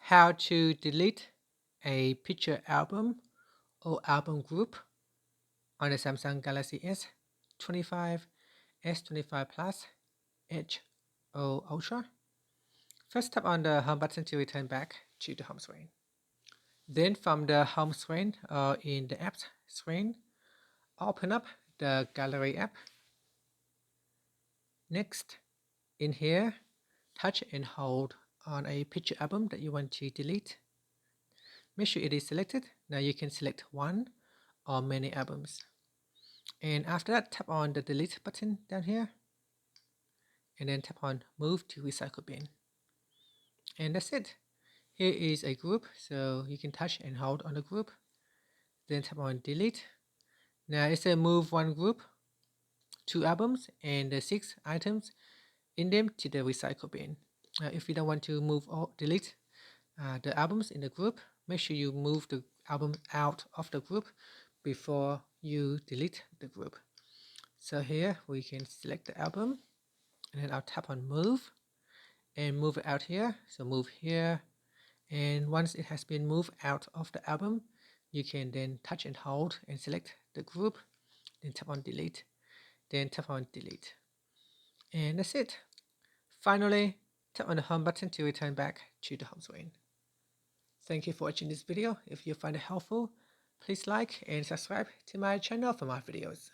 how to delete a picture album or album group on the Samsung Galaxy S25, S25 Plus, Edge or Ultra. First, tap on the home button to return back to the home screen. Then from the home screen or in the apps screen, open up the gallery app. Next, in here, touch and hold on a picture album that you want to delete. Make sure it is selected. Now you can select one or many albums. And after that, tap on the delete button down here. And then tap on move to recycle bin. And that's it. Here is a group, so you can touch and hold on the group. Then tap on delete. Now it says move one group, 2 albums, and 6 items in them to the recycle bin. If you don't want to move or delete the albums in the group, make sure you move the album out of the group before you delete the group. So here we can select the album, and then I'll tap on move and move it out here. So move here, and once it has been moved out of the album, you can then touch and hold and select the group, then tap on delete, then tap on delete, and that's it. Finally, tap on the home button to return back to the home screen. Thank you for watching this video. If you find it helpful, please like and subscribe to my channel for more videos.